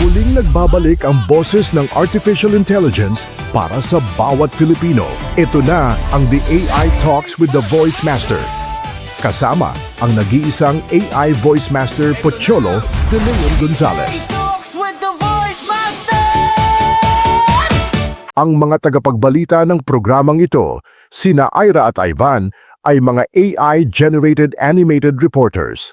Muling nagbabalik ang boses ng Artificial Intelligence para sa bawat Filipino. Ito na ang The AI Talks with the Voice Master. Kasama ang nag-iisang AI Voice Master Pocholo de Leon Gonzalez. Ang mga tagapagbalita ng programang ito, sina Ira at Ivan, ay mga AI-generated animated reporters.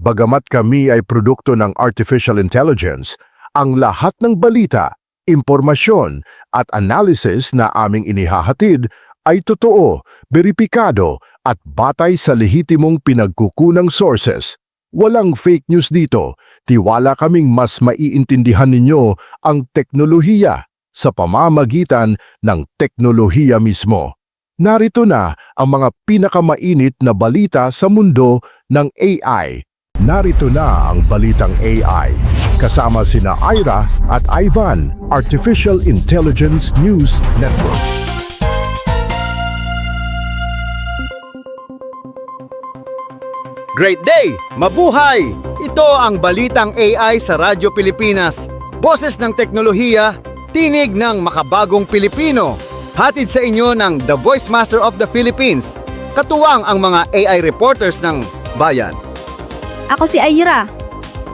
Bagamat kami ay produkto ng artificial intelligence, ang lahat ng balita, impormasyon at analysis na aming inihahatid ay totoo, beripikado at batay sa lehitimong pinagkukunang sources. Walang fake news dito. Tiwala kaming mas maiintindihan ninyo ang teknolohiya sa pamamagitan ng teknolohiya mismo. Narito na ang mga pinakamainit na balita sa mundo ng AI. Narito na ang Balitang AI. Kasama sina Ira at Ivan, Artificial Intelligence News Network. Great day! Mabuhay! Ito ang Balitang AI sa Radyo Pilipinas. Boses ng teknolohiya, tinig ng makabagong Pilipino. Hatid sa inyo ng The Voice Master of the Philippines. Katuwang ang mga AI reporters ng bayan. Ako si Ira.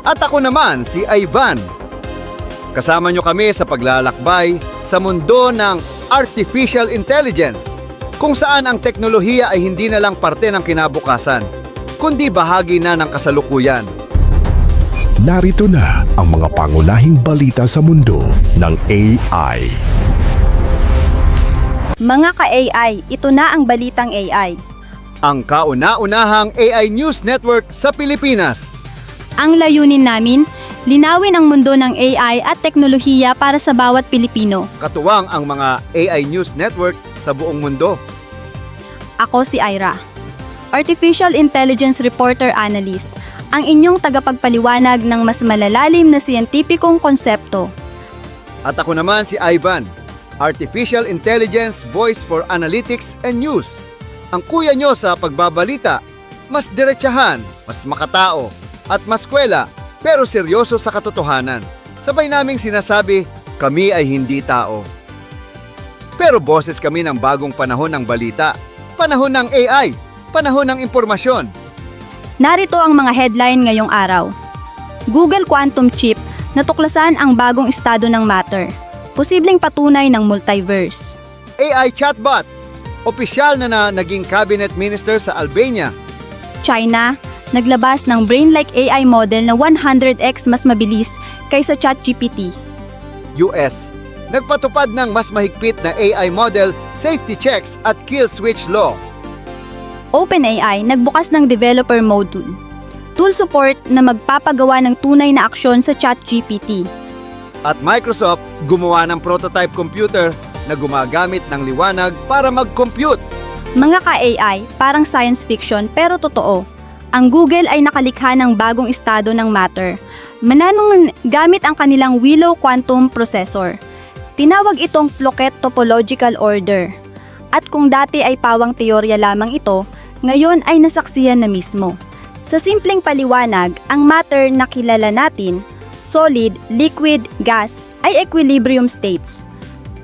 At ako naman si Ivan. Kasama nyo kami sa paglalakbay sa mundo ng Artificial Intelligence, kung saan ang teknolohiya ay hindi na lang parte ng kinabukasan, kundi bahagi na ng kasalukuyan. Narito na ang mga pangunahing balita sa mundo ng AI. Mga ka-AI, ito na ang Balitang AI. Ang kauna-unahang AI News Network sa Pilipinas. Ang layunin namin, linawin ang mundo ng AI at teknolohiya para sa bawat Pilipino. Katuwang ang mga AI News Network sa buong mundo. Ako si Ira, Artificial Intelligence Reporter Analyst, ang inyong tagapagpaliwanag ng mas malalalim na siyentipikong konsepto. At ako naman si Ivan, Artificial Intelligence Voice for Analytics and News. Ang kuya nyo sa pagbabalita, mas diretsahan, mas makatao, at mas kwela, pero seryoso sa katotohanan. Sabay naming sinasabi, kami ay hindi tao. Pero boses kami ng bagong panahon ng balita, panahon ng AI, panahon ng impormasyon. Narito ang mga headline ngayong araw. Google Quantum Chip, natuklasan ang bagong estado ng matter. Posibleng patunay ng multiverse. AI chatbot, opisyal na naging cabinet minister sa Albania. China, naglabas ng brain-like AI model na 100x mas mabilis kaysa ChatGPT. US, nagpatupad ng mas mahigpit na AI model, safety checks at kill switch law. OpenAI nagbukas ng developer module, tool support na magpapagawa ng tunay na aksyon sa ChatGPT. At Microsoft gumawa ng prototype computer na gumagamit ng liwanag para mag-compute. Mga ka-AI, parang science fiction pero totoo. Ang Google ay nakalikha ng bagong estado ng matter. Mananong gamit ang kanilang Willow Quantum Processor. Tinawag itong Floquet Topological Order. At kung dati ay pawang teorya lamang ito, ngayon ay nasaksihan na mismo. Sa simpleng paliwanag, ang matter na kilala natin, solid, liquid, gas, ay equilibrium states.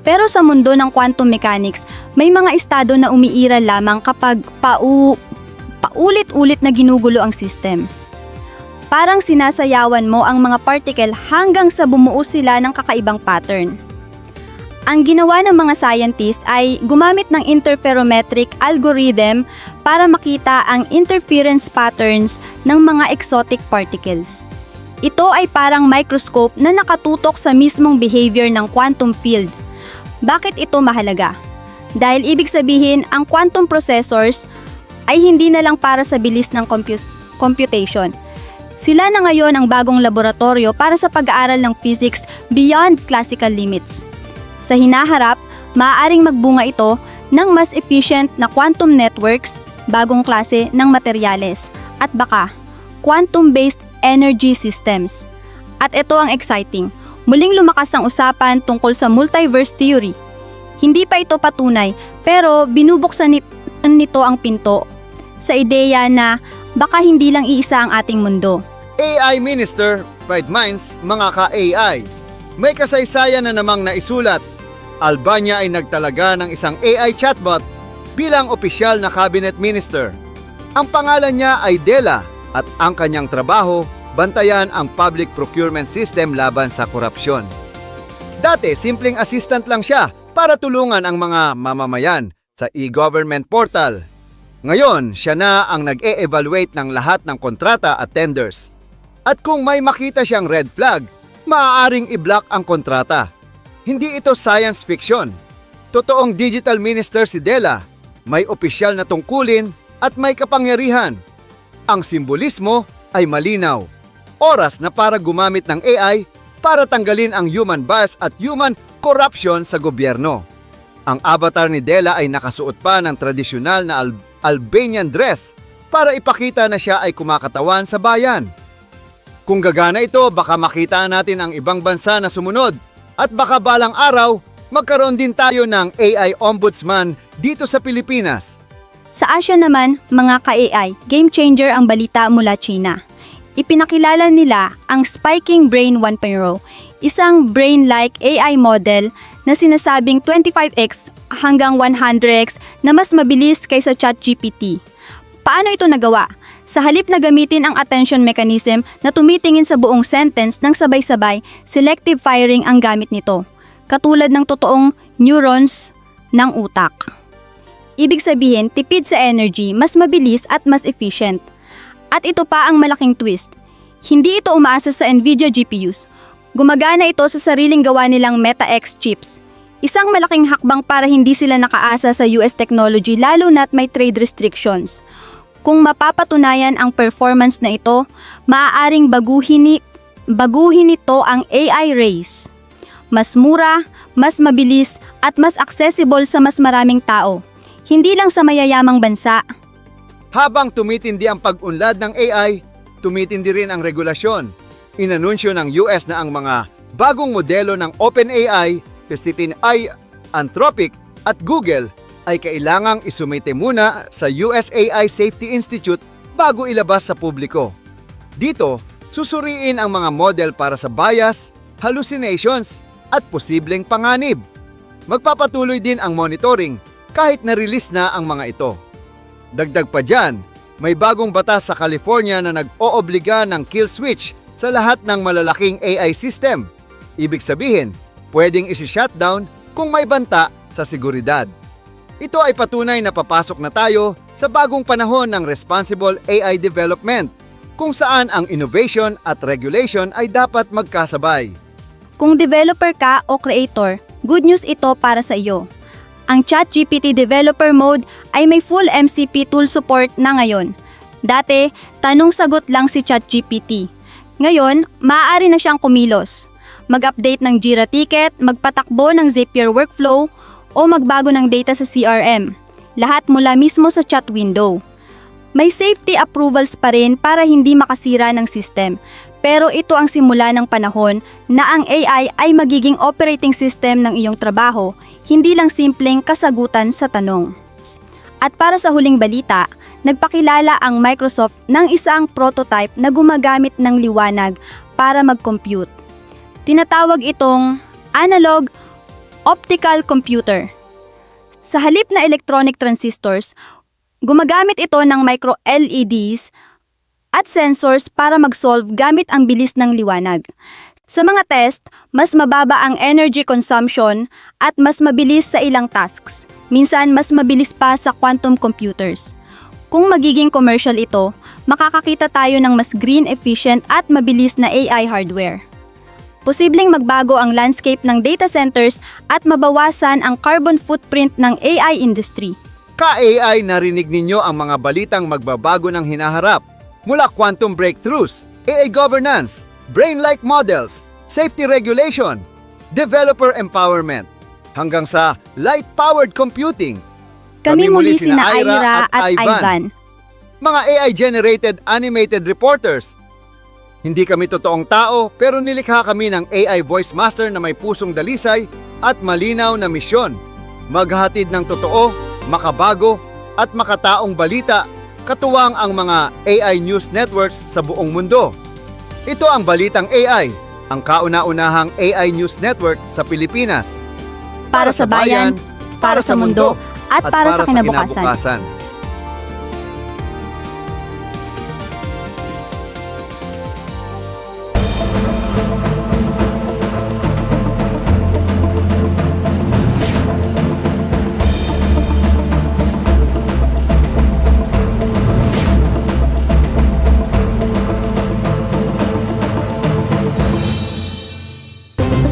Pero sa mundo ng quantum mechanics, may mga estado na umiiral lamang kapag paulit-ulit na ginugulo ang system. Parang sinasayawan mo ang mga particle hanggang sa bumuo sila ng kakaibang pattern. Ang ginawa ng mga scientist ay gumamit ng interferometric algorithm para makita ang interference patterns ng mga exotic particles. Ito ay parang microscope na nakatutok sa mismong behavior ng quantum field. Bakit ito mahalaga? Dahil ibig sabihin, ang quantum processors ay hindi na lang para sa bilis ng computation. Sila na ngayon ang bagong laboratorio para sa pag-aaral ng physics beyond classical limits. Sa hinaharap, maaaring magbunga ito ng mas efficient na quantum networks, bagong klase ng materyales, at baka quantum-based energy systems. At ito ang exciting, muling lumakas ang usapan tungkol sa multiverse theory. Hindi pa ito patunay, pero binubuksan nito ang pinto sa ideya na baka hindi lang iisa ang ating mundo. AI Minister Certified Minds, mga ka-AI. May kasaysayan na namang naisulat. Albania ay nagtalaga ng isang AI chatbot bilang opisyal na cabinet minister. Ang pangalan niya ay Dela at ang kanyang trabaho, bantayan ang public procurement system laban sa korupsyon. Dati, simpleng assistant lang siya para tulungan ang mga mamamayan sa e-government portal. Ngayon, siya na ang nag-e-evaluate ng lahat ng kontrata at tenders. At kung may makita siyang red flag, maaaring i-block ang kontrata. Hindi ito science fiction. Totoong digital minister si Dela, may opisyal na tungkulin at may kapangyarihan. Ang simbolismo ay malinaw. Oras na para gumamit ng AI para tanggalin ang human bias at human corruption sa gobyerno. Ang avatar ni Dela ay nakasuot pa ng tradisyonal na Albanian dress para ipakita na siya ay kumakatawan sa bayan. Kung gagana ito, baka makita natin ang ibang bansa na sumunod at baka balang araw, magkaroon din tayo ng AI ombudsman dito sa Pilipinas. Sa Asia naman, mga ka-AI, game changer ang balita mula China. Ipinakilala nila ang Spiking Brain 1.0, isang brain-like AI model na sinasabing 25x hanggang 100x na mas mabilis kaysa ChatGPT. Paano ito nagawa? Sa halip na gamitin ang attention mechanism na tumitingin sa buong sentence ng sabay-sabay, selective firing ang gamit nito, katulad ng totoong neurons ng utak. Ibig sabihin, tipid sa energy, mas mabilis at mas efficient. At ito pa ang malaking twist. Hindi ito umaasa sa NVIDIA GPUs. Gumagana ito sa sariling gawa nilang Meta-X chips. Isang malaking hakbang para hindi sila nakaasa sa US technology lalo na't may trade restrictions. Kung mapapatunayan ang performance na ito, maaaring baguhin ito ang AI race. Mas mura, mas mabilis at mas accessible sa mas maraming tao. Hindi lang sa mayayamang bansa. Habang tumitindi ang pag-unlad ng AI, tumitindi rin ang regulasyon. Inanunsyo ng US na ang mga bagong modelo ng OpenAI, AI, Anthropic at Google ay kailangang isumite muna sa US AI Safety Institute bago ilabas sa publiko. Dito, susuriin ang mga model para sa bias, hallucinations at posibleng panganib. Magpapatuloy din ang monitoring kahit na-release na ang mga ito. Dagdag pa dyan, may bagong batas sa California na nag-oobliga ng kill switch sa lahat ng malalaking AI system. Ibig sabihin, pwedeng isi-shutdown kung may banta sa seguridad. Ito ay patunay na papasok na tayo sa bagong panahon ng responsible AI development, kung saan ang innovation at regulation ay dapat magkasabay. Kung developer ka o creator, good news ito para sa iyo. Ang ChatGPT Developer Mode ay may full MCP tool support na ngayon. Dati, tanong-sagot lang si ChatGPT. Ngayon, maaari na siyang kumilos. Mag-update ng Jira ticket, magpatakbo ng Zapier workflow, o magbago ng data sa CRM. Lahat mula mismo sa chat window. May safety approvals pa rin para hindi makasira ng system. Pero ito ang simula ng panahon na ang AI ay magiging operating system ng iyong trabaho, hindi lang simpleng kasagutan sa tanong. At para sa huling balita, nagpakilala ang Microsoft ng isang prototype na gumagamit ng liwanag para mag-compute. Tinatawag itong analog optical computer. Sa halip na electronic transistors, gumagamit ito ng micro LEDs at sensors para mag-solve gamit ang bilis ng liwanag. Sa mga test, mas mababa ang energy consumption at mas mabilis sa ilang tasks. Minsan, mas mabilis pa sa quantum computers. Kung magiging commercial ito, makakakita tayo ng mas green efficient at mabilis na AI hardware. Posibleng magbago ang landscape ng data centers at mabawasan ang carbon footprint ng AI industry. Ka-AI, narinig ninyo ang mga balitang magbabago ng hinaharap. Mula quantum breakthroughs, AI governance, brain-like models, safety regulation, developer empowerment, hanggang sa light-powered computing. Kami muli sina Ira at Ivan. Mga AI-generated animated reporters. Hindi kami totoong tao pero nilikha kami ng AI voice master na may pusong dalisay at malinaw na misyon. Maghatid ng totoo, makabago at makataong balita, katuwang ang mga AI news networks sa buong mundo. Ito ang Balitang AI, ang kauna-unahang AI news network sa Pilipinas. Para sa bayan, para sa mundo, at para sa kinabukasan.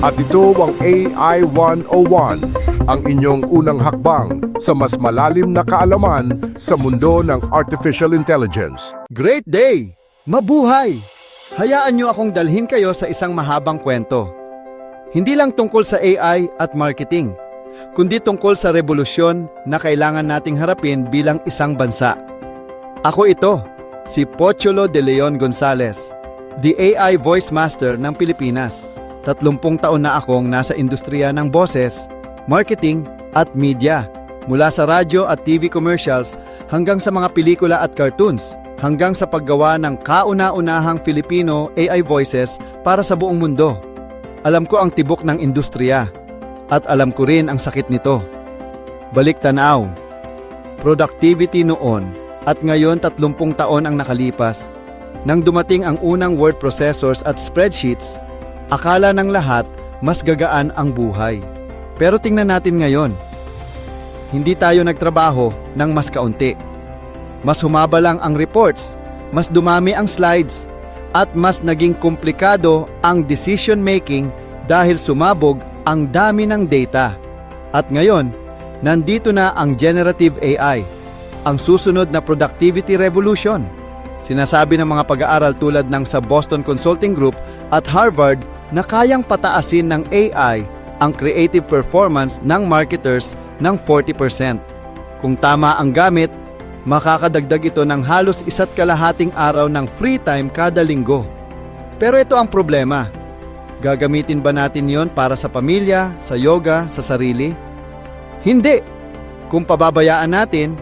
At ito ang AI 101, ang inyong unang hakbang sa mas malalim na kaalaman sa mundo ng Artificial Intelligence. Great day! Mabuhay! Hayaan niyo akong dalhin kayo sa isang mahabang kwento. Hindi lang tungkol sa AI at marketing, kundi tungkol sa revolusyon na kailangan nating harapin bilang isang bansa. Ako ito, si Pochulo de Leon Gonzales, the AI Voice Master ng Pilipinas. 30 taon na akong nasa industriya ng boses, marketing at media. Mula sa radyo at TV commercials hanggang sa mga pelikula at cartoons, hanggang sa paggawa ng kauna-unahang Filipino AI voices para sa buong mundo. Alam ko ang tibok ng industriya at alam ko rin ang sakit nito. Balik tanaw. Productivity noon at ngayon 30 taon ang nakalipas. Nang dumating ang unang word processors at spreadsheets, akala ng lahat mas gagaan ang buhay. Pero tingnan natin ngayon. Hindi tayo nagtrabaho ng mas kaunti. Mas humaba lang ang reports, mas dumami ang slides, at mas naging komplikado ang decision making dahil sumabog ang dami ng data. At ngayon, nandito na ang generative AI, ang susunod na productivity revolution. Sinasabi ng mga pag-aaral tulad ng sa Boston Consulting Group at Harvard na kayang pataasin ng AI ang creative performance ng marketers ng 40%. Kung tama ang gamit, makakadagdag ito ng halos 1.5 araw ng free time kada linggo. Pero ito ang problema. Gagamitin ba natin yon para sa pamilya, sa yoga, sa sarili? Hindi! Kung pababayaan natin,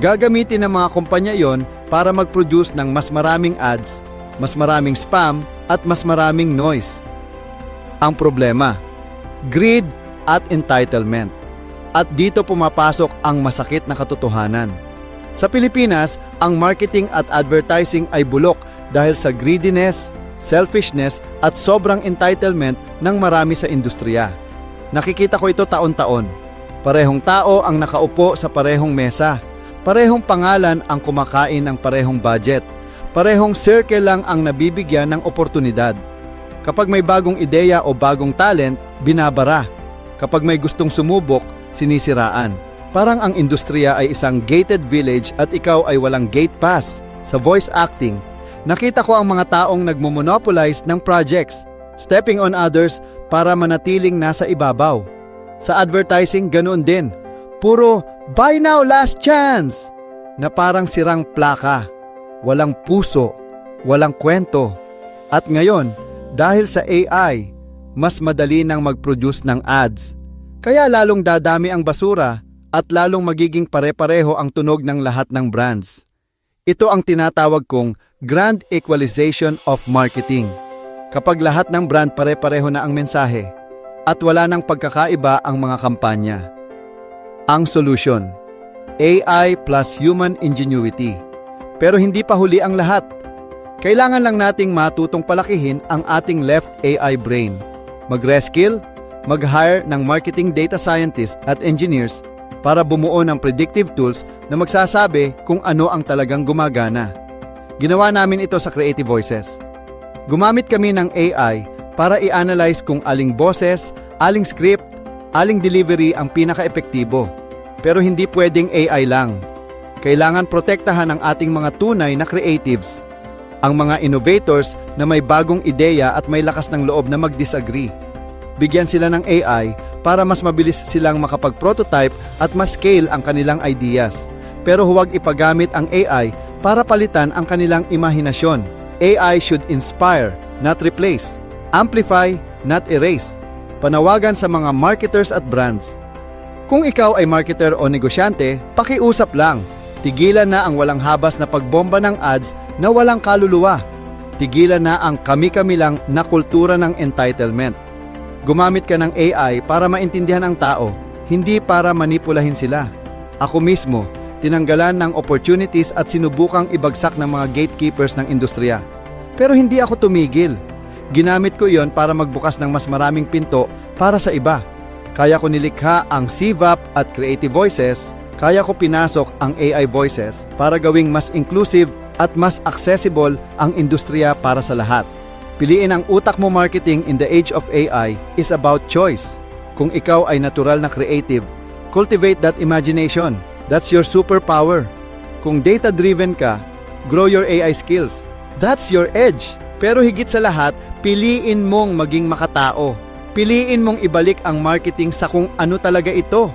gagamitin ng mga kumpanya yon para mag-produce ng mas maraming ads, mas maraming spam, at mas maraming noise. Ang problema, greed at entitlement. At dito pumapasok ang masakit na katotohanan. Sa Pilipinas, ang marketing at advertising ay bulok dahil sa greediness, selfishness at sobrang entitlement ng marami sa industriya. Nakikita ko ito taon-taon. Parehong tao ang nakaupo sa parehong mesa. Parehong pangalan ang kumakain ng parehong budget. Parehong circle lang ang nabibigyan ng oportunidad. Kapag may bagong ideya o bagong talent, binabara. Kapag may gustong sumubok, sinisiraan. Parang ang industriya ay isang gated village at ikaw ay walang gate pass. Sa voice acting, nakita ko ang mga taong nagmo-monopolize ng projects, stepping on others para manatiling nasa ibabaw. Sa advertising, ganoon din. Puro, buy now, last chance! Na parang sirang plaka. Walang puso, walang kwento. At ngayon, dahil sa AI, mas madali nang mag-produce ng ads. Kaya lalong dadami ang basura at lalong magiging pare-pareho ang tunog ng lahat ng brands. Ito ang tinatawag kong grand equalization of marketing. Kapag lahat ng brand pare-pareho na ang mensahe at wala nang pagkakaiba ang mga kampanya. Ang solution, AI plus human ingenuity. Pero hindi pa huli ang lahat. Kailangan lang nating matutong palakihin ang ating left AI brain. Mag-reskill, mag-hire ng marketing data scientists at engineers para bumuo ng predictive tools na magsasabi kung ano ang talagang gumagana. Ginawa namin ito sa Creative Voices. Gumamit kami ng AI para i-analyze kung aling boses, aling script, aling delivery ang pinaka-epektibo. Pero hindi pwedeng AI lang. Kailangan protektahan ang ating mga tunay na creatives. Ang mga innovators na may bagong ideya at may lakas ng loob na mag-disagree. Bigyan sila ng AI para mas mabilis silang makapag-prototype at mas scale ang kanilang ideas. Pero huwag ipagamit ang AI para palitan ang kanilang imahinasyon. AI should inspire, not replace. Amplify, not erase. Panawagan sa mga marketers at brands. Kung ikaw ay marketer o negosyante, pakiusap lang. Tigilan na ang walang habas na pagbomba ng ads na walang kaluluwa. Tigilan na ang kami-kami lang na kultura ng entitlement. Gumamit ka ng AI para maintindihan ang tao, hindi para manipulahin sila. Ako mismo, tinanggalan ng opportunities at sinubukang ibagsak ng mga gatekeepers ng industriya. Pero hindi ako tumigil. Ginamit ko iyon para magbukas ng mas maraming pinto para sa iba. Kaya ko nilikha ang CVAP at Creative Voices, kaya ko pinasok ang AI Voices para gawing mas inclusive at mas accessible ang industriya para sa lahat. Piliin ang utak mo. Marketing in the age of AI is about choice. Kung ikaw ay natural na creative, cultivate that imagination. That's your superpower. Kung data-driven ka, grow your AI skills. That's your edge. Pero higit sa lahat, piliin mong maging makatao. Piliin mong ibalik ang marketing sa kung ano talaga ito.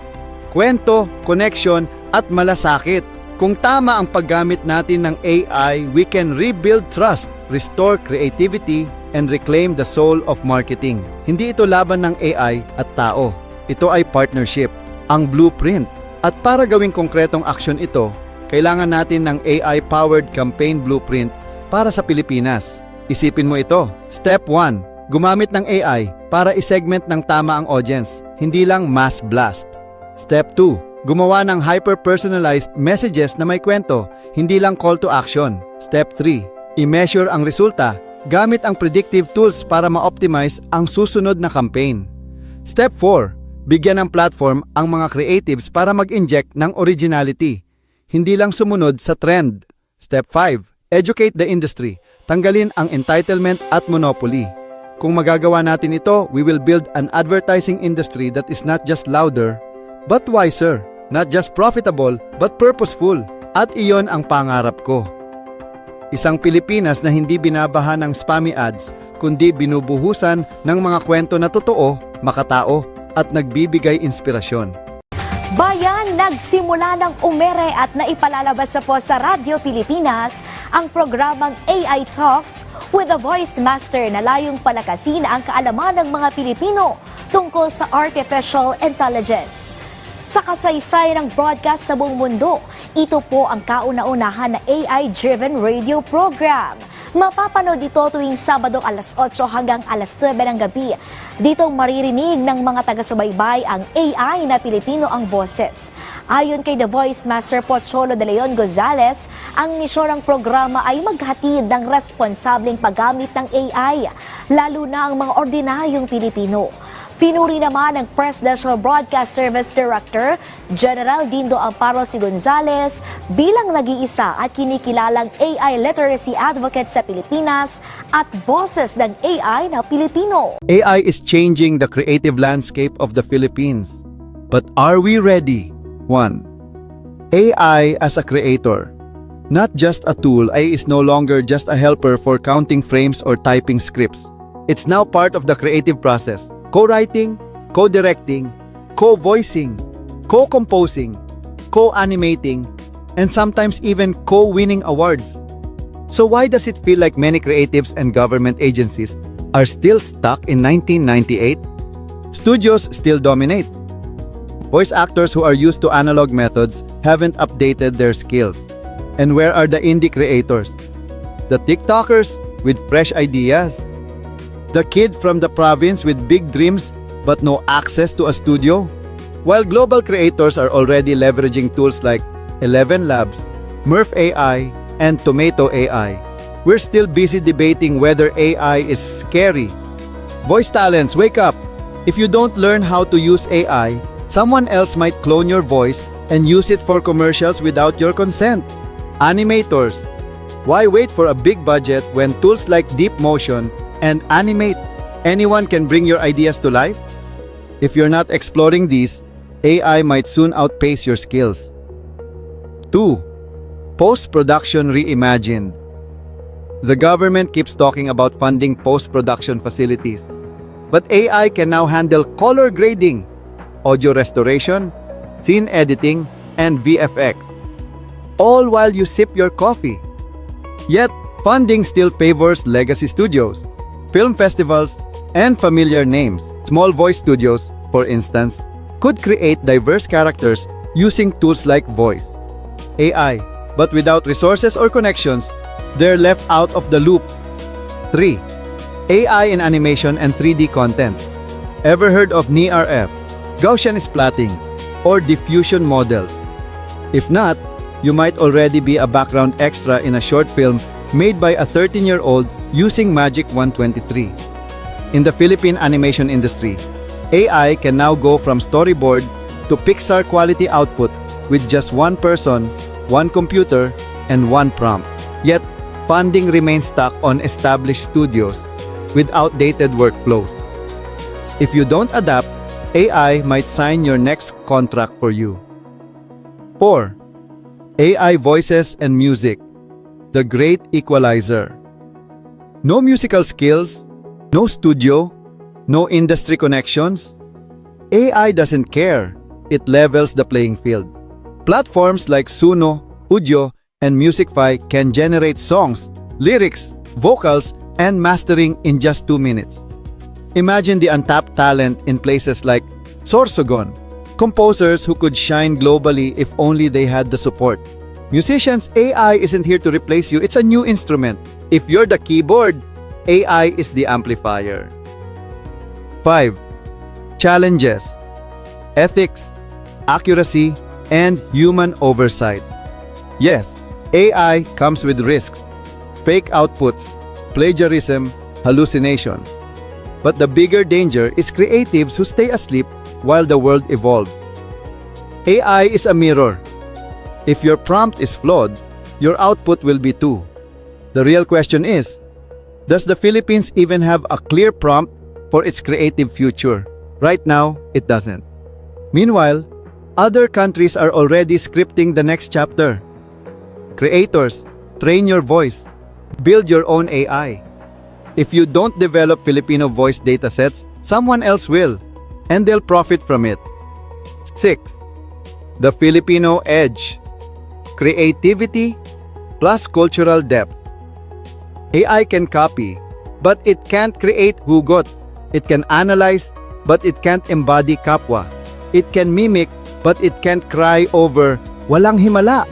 Kwento, connection, at malasakit. Kung tama ang paggamit natin ng AI, we can rebuild trust, restore creativity, and reclaim the soul of marketing. Hindi ito laban ng AI at tao. Ito ay partnership, ang blueprint. At para gawing konkretong aksyon ito, kailangan natin ng AI-powered campaign blueprint para sa Pilipinas. Isipin mo ito. Step 1. Gumamit ng AI para i-segment ng tama ang audience, hindi lang mass blast. Step 2. Gumawa ng hyper-personalized messages na may kwento, hindi lang call to action. Step 3. I-measure ang resulta gamit ang predictive tools para ma-optimize ang susunod na campaign. Step 4. Bigyan ng platform ang mga creatives para mag-inject ng originality, hindi lang sumunod sa trend. Step 5. Educate the industry. Tanggalin ang entitlement at monopoly. Kung magagawa natin ito, we will build an advertising industry that is not just louder, but wiser. Not just profitable, but purposeful. At iyon ang pangarap ko. Isang Pilipinas na hindi binabaha ng spammy ads, kundi binubuhusan ng mga kwento na totoo, makatao, at nagbibigay inspirasyon. Bayan, nagsimula ng umere at naipalalabas na po sa Radyo Pilipinas ang programang AI Talks with a Voice Master na layong palakasin ang kaalaman ng mga Pilipino tungkol sa Artificial Intelligence. Sa kasaysayan ng broadcast sa buong mundo, ito po ang kauna-unahan na AI-driven radio program. Mapapanood ito tuwing Sabado alas 8 hanggang alas 9 ng gabi. Dito maririnig ng mga taga-subaybay ang AI na Pilipino ang boses. Ayon kay The Voice Master Pocholo de Leon Gonzales, ang misyon ng programa ay maghatid ng responsableng paggamit ng AI, lalo na ang mga ordinaryong Pilipino. Pinuri naman ng Presidential Broadcast Service Director, General Dindo Amparo C. Gonzales, bilang nag-iisa at kinikilalang AI literacy advocate sa Pilipinas at boses ng AI na Pilipino. AI is changing the creative landscape of the Philippines. But are we ready? 1. AI as a creator. Not just a tool, AI is no longer just a helper for counting frames or typing scripts. It's now part of the creative process. Co-writing, co-directing, co-voicing, co-composing, co-animating, and sometimes even co-winning awards. So why does it feel like many creatives and government agencies are still stuck in 1998? Studios still dominate. Voice actors who are used to analog methods haven't updated their skills. And where are the indie creators? The TikTokers with fresh ideas? The kid from the province with big dreams but no access to a studio? While global creators are already leveraging tools like 11 Labs, Murph AI, and Tomato AI, we're still busy debating whether AI is scary. Voice talents, wake up! If you don't learn how to use AI, someone else might clone your voice and use it for commercials without your consent. Animators, why wait for a big budget when tools like DeepMotion and Animate, anyone can bring your ideas to life? If you're not exploring these, AI might soon outpace your skills. 2. Post-production reimagined. The government keeps talking about funding post-production facilities, but AI can now handle color grading, audio restoration, scene editing, and VFX, all while you sip your coffee. Yet, funding still favors legacy studios, film festivals, and familiar names. Small voice studios, for instance, could create diverse characters using tools like voice AI, but without resources or connections, they're left out of the loop. 3. AI in animation and 3D content. Ever heard of NeRF, Gaussian splatting, or diffusion models? If not, you might already be a background extra in a short film made by a 13-year-old using Magic 123. In the Philippine animation industry, AI can now go from storyboard to Pixar quality output with just one person, one computer, and one prompt. Yet, funding remains stuck on established studios with outdated workflows. If you don't adapt, AI might sign your next contract for you. 4. AI voices and music, the great equalizer. No musical skills, no studio, no industry connections. AI doesn't care. It levels the playing field. Platforms like Suno, Udio, and Musicfy can generate songs, lyrics, vocals, and mastering in just 2 minutes. Imagine the untapped talent in places like Sorsogon, composers who could shine globally if only they had the support. Musicians, AI isn't here to replace you, it's a new instrument. If you're the keyboard, AI is the amplifier. 5. Challenges: ethics, accuracy, and human oversight. Yes, AI comes with risks, fake outputs, plagiarism, hallucinations. But the bigger danger is creatives who stay asleep while the world evolves. AI is a mirror. If your prompt is flawed, your output will be too. The real question is, does the Philippines even have a clear prompt for its creative future? Right now, it doesn't. Meanwhile, other countries are already scripting the next chapter. Creators, train your voice. Build your own AI. If you don't develop Filipino voice datasets, someone else will, and they'll profit from it. 6. The Filipino edge. Creativity plus cultural depth. AI can copy, but it can't create hugot. It can analyze, but it can't embody kapwa. It can mimic, but it can't cry over walang himala.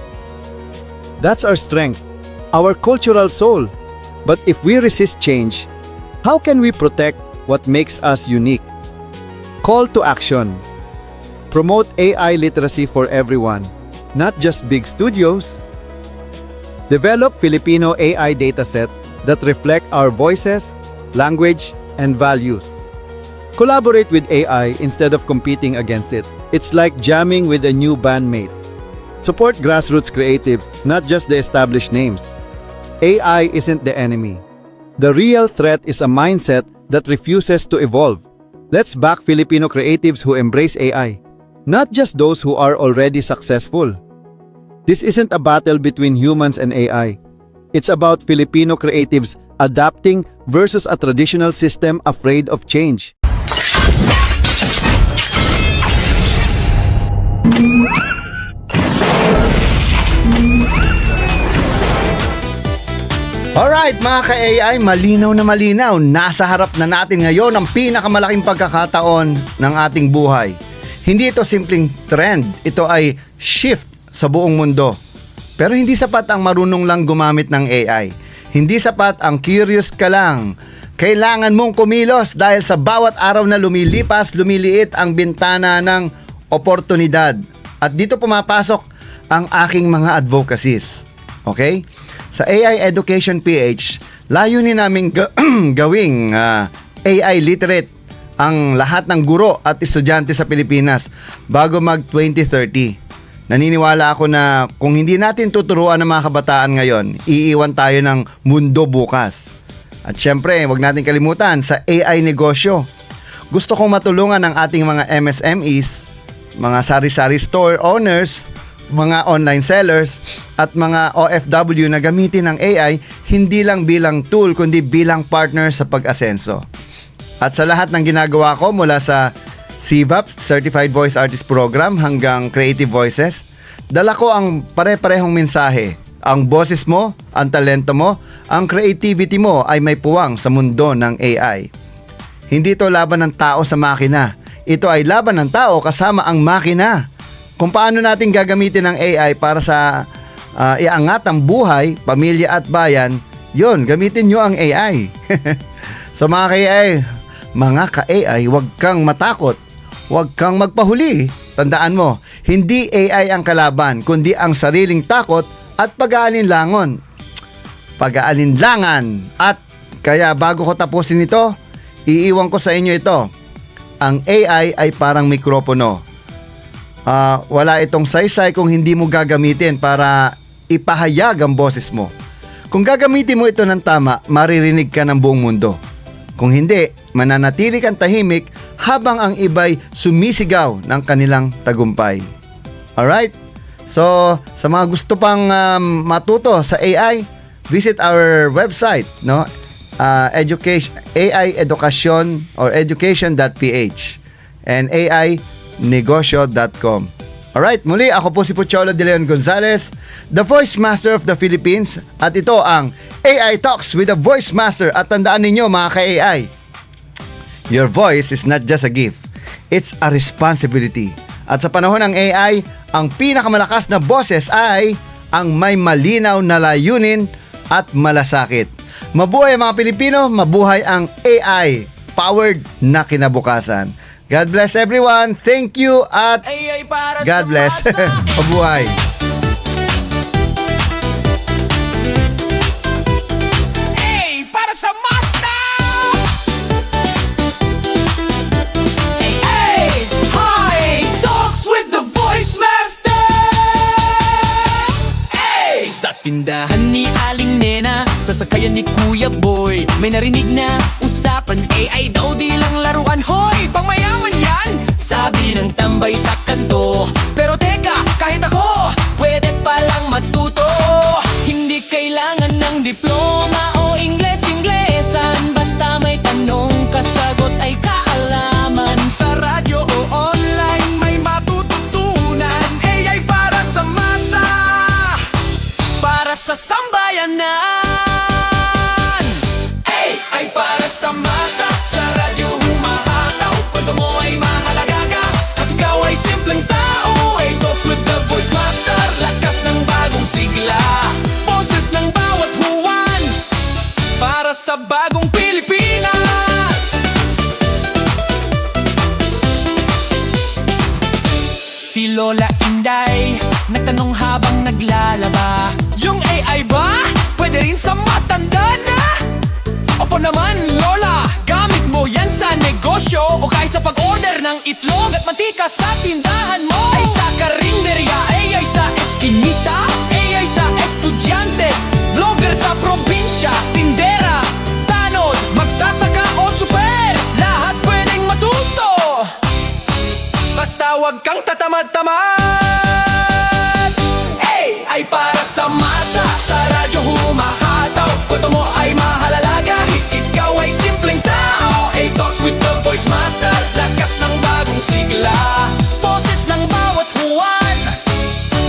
That's our strength, our cultural soul. But if we resist change, how can we protect what makes us unique? Call to action. Promote AI literacy for everyone, not just big studios. Develop Filipino AI datasets that reflect our voices, language, and values. Collaborate with AI instead of competing against it. It's like jamming with a new bandmate. Support grassroots creatives, not just the established names. AI isn't the enemy. The real threat is a mindset that refuses to evolve. Let's back Filipino creatives who embrace AI, not just those who are already successful. This isn't a battle between humans and AI. It's about Filipino creatives adapting versus a traditional system afraid of change. Alright mga ka-AI, malinaw na malinaw. Nasa harap na natin ngayon ang pinakamalaking pagkakataon ng ating buhay. Hindi ito simpleng trend, ito ay shift sa buong mundo. Pero hindi sapat ang marunong lang gumamit ng AI. Hindi sapat ang curious ka lang. Kailangan mong kumilos dahil sa bawat araw na lumilipas, lumiliit ang bintana ng oportunidad. At dito pumapasok ang aking mga advocacies. Okay? Sa AI Education PH, layunin namin gawing AI literate ang lahat ng guro at estudyante sa Pilipinas bago mag 2030. Naniniwala ako na kung hindi natin tuturuan ng mga kabataan ngayon, iiwan tayo ng mundo bukas. At syempre, wag natin kalimutan sa AI negosyo. Gusto kong matulungan ang ating mga MSMEs, mga sari-sari store owners, mga online sellers, at mga OFW na gamitin ang AI hindi lang bilang tool kundi bilang partner sa pag-asenso. At sa lahat ng ginagawa ko mula sa CVAP, Certified Voice Artist Program hanggang Creative Voices, dala ko ang pare-parehong mensahe. Ang boses mo, ang talento mo, ang creativity mo ay may puwang sa mundo ng AI. Hindi ito laban ng tao sa makina. Ito ay laban ng tao kasama ang makina. Kung paano natin gagamitin ang AI para sa iangat ang buhay, pamilya at bayan, Yun, gamitin nyo ang AI. So mga ka-AI, huwag kang matakot. Huwag kang magpahuli. Tandaan mo, hindi AI ang kalaban, kundi ang sariling takot at pag-aalinlangan. At kaya bago ko tapusin ito, iiwan ko sa inyo ito. Ang AI ay parang mikropono. Wala itong saysay kung hindi mo gagamitin para ipahayag ang boses mo. Kung gagamitin mo ito ng tama, maririnig ka ng buong mundo. Kung hindi, mananatili kang tahimik habang ang iba'y sumisigaw ng kanilang tagumpay. Alright? So, sa mga gusto pang matuto sa AI, visit our website, no? AI Education or education.ph and ainegosyo.com. Alright, muli ako po si Pucholo De Leon Gonzalez, the Voice Master of the Philippines, at ito ang AI Talks with the Voice Master. At tandaan ninyo mga ka-AI, your voice is not just a gift, it's a responsibility. At sa panahon ng AI, ang pinakamalakas na boses ay ang may malinaw na layunin at malasakit. Mabuhay mga Pilipino, mabuhay ang AI powered na kinabukasan. God bless everyone. Thank you at God bless. Mabuhay. Hey, para sa Master! Hey, hi! Talks with the Voice Master! Hey! Sa tindahan ni Aling Nena, sasakayan ni Kuya Boy, may narinig na usapan, AI daw di lang laruan. Hoy, pangmayaman yan! Sabi ng tambay sa kanto. Pero teka, kahit ako, pwede palang matuto. Hindi kailangan ng diploma o Ingles-Inglesan, basta may tanong, kasagot ay kaalaman. Sa radyo o online, may matututunan. AI para sa masa, para sa sambayanan. AI para sa masa, sa radyo humahataw. Kwento mo ay mahalaga ka, at ikaw ay simpleng tao. AI Talks with the Voice Master, lakas ng bagong sigla, boses ng bawat huwan, para sa bagong Pilipinas. Si Lola Inday nagtanong habang naglalaba, yung AI ba pwede rin sa matanda na? Opo naman Lola, gamit mo yan sa negosyo o kahit sa pag-order ng itlog at mantika sa tindahan mo. Ay sa karinderya, AI sa eskinita, AI sa estudyante, vlogger sa probinsya, tindera, tanod, magsasaka o super, lahat pwedeng matuto, basta wag kang tatamad-tamad. AI para sa masa, sa radyo humahataw. Kwento mo ay mahalalaga, ikaw ay simpleng tao. AI Talks with the Voice Master, lakas ng bagong sigla, boses ng bawat huwan,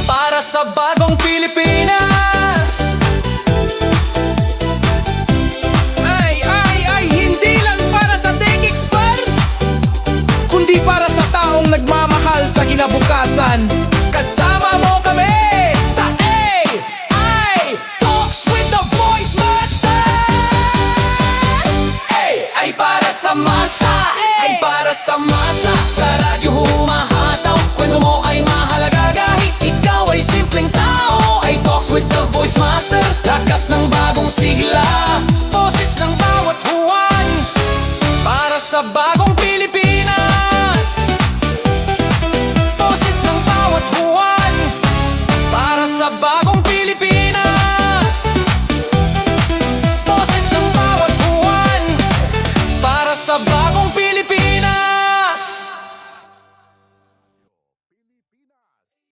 para sa bagong Pilipinas. Ay, hindi lang para sa tech expert, kundi para sa taong nagmamahal sa kinabukasan. Kasama mo kami sa AI Talks with the Voice Master. AI para sa masa, ay para sa masa, sa radyo humahataw. Kwento mo ay mahalaga kahit ikaw ay simpleng tao. AI Talks with the Voice Master, lakas ng bagong sigla, boses ng bawat huwan, para sa bagong Pilipinas.